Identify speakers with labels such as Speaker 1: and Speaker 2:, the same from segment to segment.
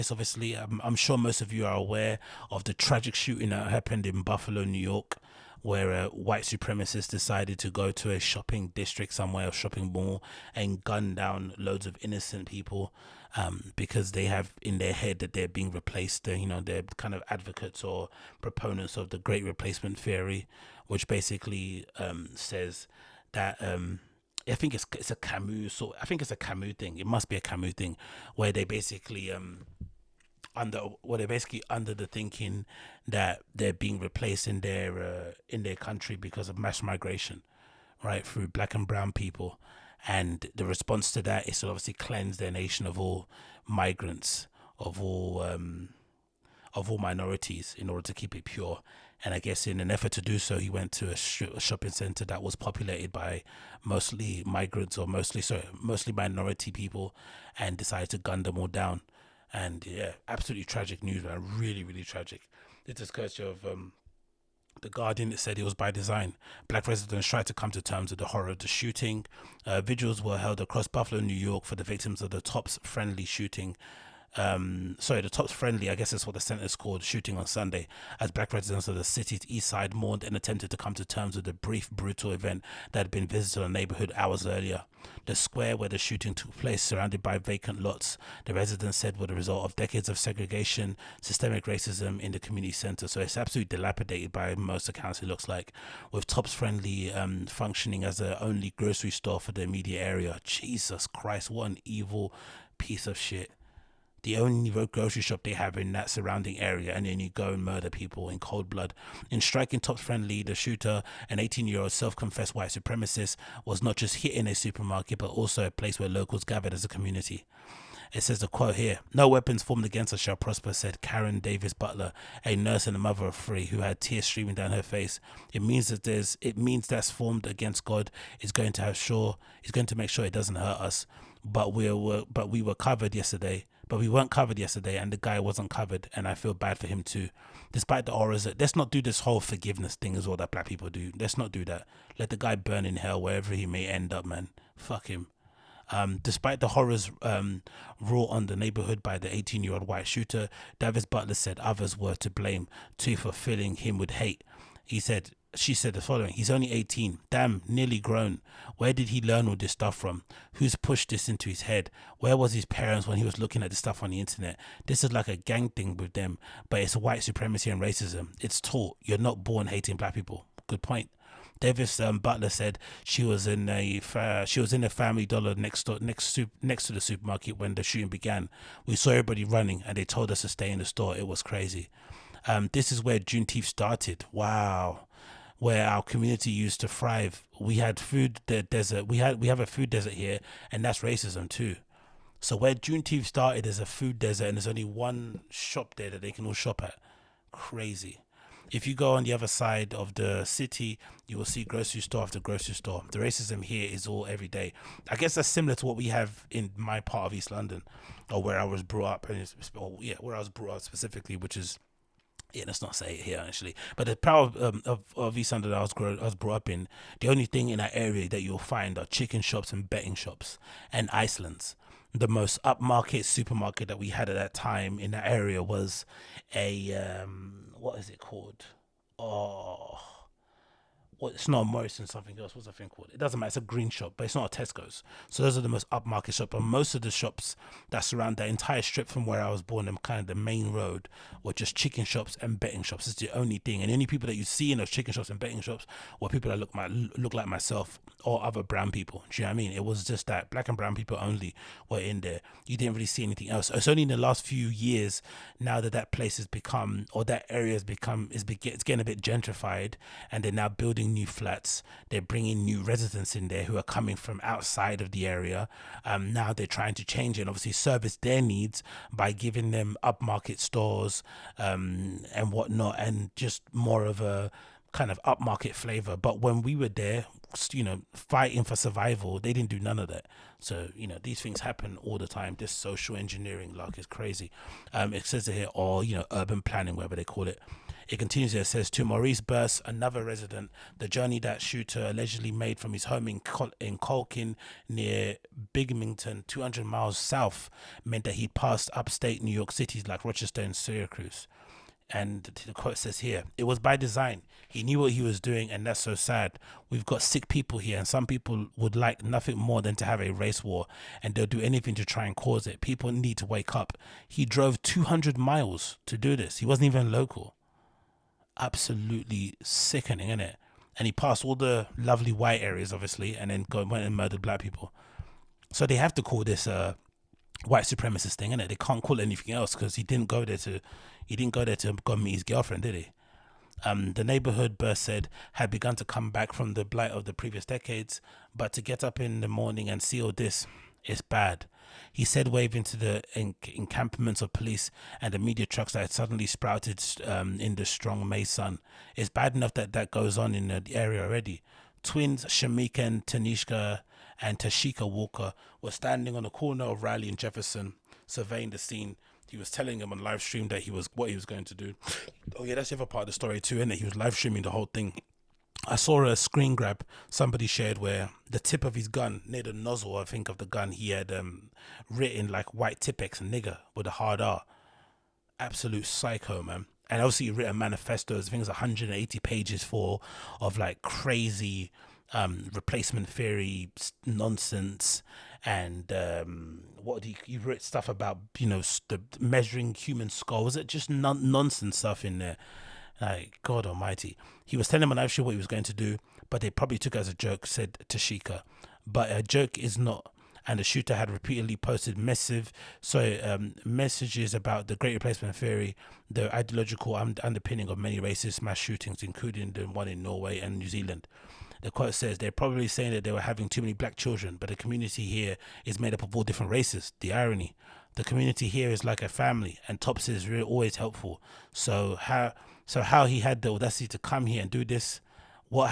Speaker 1: Obviously, I'm sure most of you are aware of the tragic shooting that happened in Buffalo, New York, where white supremacists decided to go to a shopping district somewhere, a shopping mall, and gun down loads of innocent people, because they have in their head that they're being replaced. They're kind of advocates or proponents of the Great Replacement theory, which basically says that. I think it's a Camus sort. I think it's a Camus thing. It must be a Camus thing, where they basically they're basically under the thinking that they're being replaced in their country because of mass migration, right, through black and brown people. And the response to that is to obviously cleanse their nation of all migrants, of all minorities, in order to keep it pure. And I guess in an effort to do so, he went to a shopping center that was populated by mostly migrants, or mostly minority people, and decided to gun them all down. And yeah, absolutely tragic news, man. Really, really tragic. This is courtesy of the Guardian. That said it was by design. Black residents tried to come to terms with the horror of the shooting. Vigils were held across Buffalo, New York, for the victims of the Tops Friendly shooting. The Tops Friendly, I guess that's what the center is called, shooting on Sunday, as black residents of the city's east side mourned and attempted to come to terms with the brief, brutal event that had been visited on the neighborhood hours earlier. The square where the shooting took place, surrounded by vacant lots, the residents said were the result of decades of segregation, systemic racism in the community center. So it's absolutely dilapidated by most accounts, it looks like, with Tops Friendly functioning as the only grocery store for the immediate area. Jesus Christ, what an evil piece of shit. The only grocery shop they have in that surrounding area, and then you go and murder people in cold blood. In striking Tops Friendly, the shooter, an 18-year-old self-confessed white supremacist, was not just hitting a supermarket, but also a place where locals gathered as a community. It says the quote here: "No weapons formed against us shall prosper," said Karen Davis Butler, a nurse and a mother of three, who had tears streaming down her face. It means that's formed against God is going to make sure it doesn't hurt us. But we were covered yesterday. But we weren't covered yesterday, and the guy wasn't covered, and I feel bad for him too. Despite the horrors, let's not do this whole forgiveness thing as well that black people do. Let's not do that. Let the guy burn in hell wherever he may end up, man. Fuck him. Despite the horrors wrought on the neighborhood by the 18-year-old white shooter, Davis Butler said others were to blame too for filling him with hate. She said the following: "He's only 18. Damn, nearly grown. Where did he learn all this stuff from? Who's pushed this into his head? Where was his parents when he was looking at this stuff on the internet? This is like a gang thing with them, but it's white supremacy and racism. It's taught. You're not born hating black people." Good point. Davis Butler said she was in a Family Dollar next to the supermarket when the shooting began. "We saw everybody running, and they told us to stay in the store. It was crazy." This is where Juneteenth started. Wow. Where our community used to thrive. We had food desert. We have a food desert here, and that's racism too. So where Juneteenth started is a food desert, and there's only one shop there that they can all shop at. Crazy. If you go on the other side of the city, you will see grocery store after grocery store. The racism here is all every day. I guess that's similar to what we have in my part of East London, or where I was brought up, where I was brought up specifically, which is, yeah, let's not say it here actually. But the part of East London I was brought up in, the only thing in that area that you'll find are chicken shops and betting shops and Iceland's. The most upmarket supermarket that we had at that time in that area was a what is it called? Oh, well, it's not a Morrison, something else. What's that thing called? It doesn't matter. It's a green shop, but it's not a Tesco's. So those are the most upmarket shops. But most of the shops that surround that entire strip from where I was born, and kind of the main road, were just chicken shops and betting shops. It's the only thing. And the only people that you see in those chicken shops and betting shops were people that look like myself or other brown people. Do you know what I mean? It was just that black and brown people only were in there. You didn't really see anything else. It's only in the last few years now that place has become, or that area has become, it's getting a bit gentrified, and they're now building new flats. They're bringing new residents in there who are coming from outside of the area. Now they're trying to change it and obviously service their needs by giving them upmarket stores and whatnot, and just more of a kind of upmarket flavor. But when we were there, fighting for survival, they didn't do none of that. So these things happen all the time. This social engineering is crazy. It says it here, or urban planning, whatever they call it. It continues. It says, to Maurice Burst, another resident, the journey that shooter allegedly made from his home in Colkin near Binghamton, 200 miles south, meant that he passed upstate New York cities like Rochester and Syracuse. And the quote says here, it was by design. He knew what he was doing, and that's so sad. We've got sick people here, and some people would like nothing more than to have a race war, and they'll do anything to try and cause it. People need to wake up. He drove 200 miles to do this. He wasn't even local. Absolutely sickening, isn't it? And he passed all the lovely white areas, obviously, and then went and murdered black people. So they have to call this white supremacist thing, innit? They can't call it anything else because he didn't go there to go meet his girlfriend, did he? The neighborhood, Burst said, had begun to come back from the blight of the previous decades, but to get up in the morning and see all this is bad. He said, waving to the encampments of police and the media trucks that had suddenly sprouted in the strong May sun. It's bad enough that goes on in the area already. Twins Shamika and Tashika Walker were standing on the corner of Riley and Jefferson, surveying the scene. He was telling them on live stream that what he was going to do. Oh yeah, that's the other part of the story too, isn't it? He was live streaming the whole thing. I saw a screen grab somebody shared where the tip of his gun, near the nozzle, I think, of the gun, he had written like white Tipex and nigger with a hard R. Absolute psycho, man. And obviously he written manifestos, I think it's 180 pages full of like crazy replacement theory nonsense, and what he wrote stuff about, the measuring human skulls. It just nonsense stuff in there. Like, God almighty. He was telling them actually what he was going to do, but they probably took it as a joke, said Tashika. But a joke is not. And the shooter had repeatedly posted messages about the Great Replacement Theory, the ideological underpinning of many racist mass shootings, including the one in Norway and New Zealand. The quote says, they're probably saying that they were having too many black children, but the community here is made up of all different races. The irony. The community here is like a family, and Tops is really always helpful. So how he had the audacity to come here and do this? What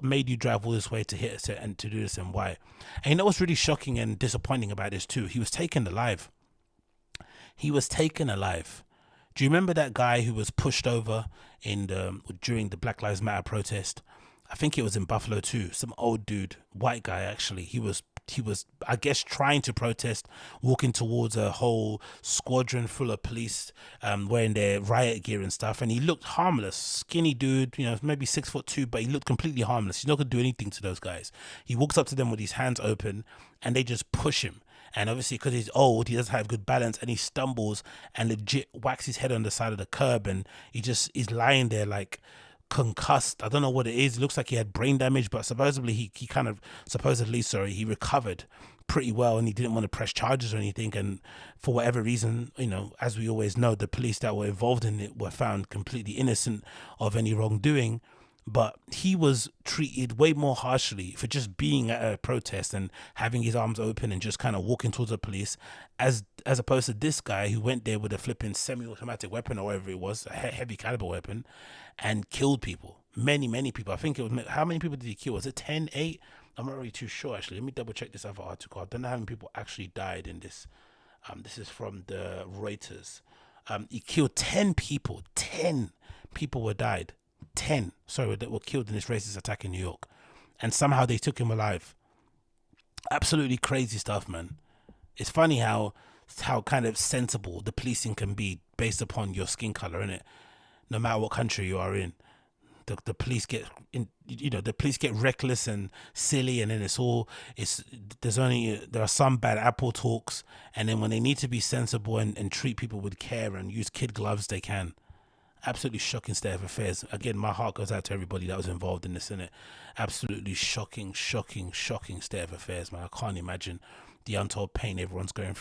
Speaker 1: made you drive all this way to hit us and to do this, and why? And you know what's really shocking and disappointing about this too? He was taken alive. He was taken alive. Do you remember that guy who was pushed over during the Black Lives Matter protest? I think it was in Buffalo too. Some old dude, white guy actually. He was, I guess, trying to protest, walking towards a whole squadron full of police wearing their riot gear and stuff. And he looked harmless, skinny dude, maybe 6'2", but he looked completely harmless. He's not going to do anything to those guys. He walks up to them with his hands open and they just push him. And obviously, because he's old, he doesn't have good balance, and he stumbles and legit whacks his head on the side of the curb, and he's lying there like concussed. I don't know what it is. It looks like he had brain damage, but supposedly he recovered pretty well, and he didn't want to press charges or anything. And for whatever reason, as we always know, the police that were involved in it were found completely innocent of any wrongdoing. But he was treated way more harshly for just being at a protest and having his arms open and just kind of walking towards the police, as opposed to this guy who went there with a flipping semi-automatic weapon or whatever it was, a heavy caliber weapon, and killed people. Many people. I think it was, how many people did he kill? Was it 10, 8? I'm not really too sure, actually. Let me double check this other article. I don't know how many people actually died in this. This is from the Reuters. He killed 10 people. 10 people were died. 10 that were killed in this racist attack in New York, and somehow they took him alive. Absolutely crazy stuff, man. It's funny how kind of sensible the policing can be based upon your skin color, innit? No matter what country you are in, the police get reckless and silly, and then there are some bad apple talks, and then when they need to be sensible and treat people with care and use kid gloves, they can. Absolutely shocking state of affairs. Again, my heart goes out to everybody that was involved in this, innit? Absolutely shocking state of affairs, man. I can't imagine the untold pain everyone's going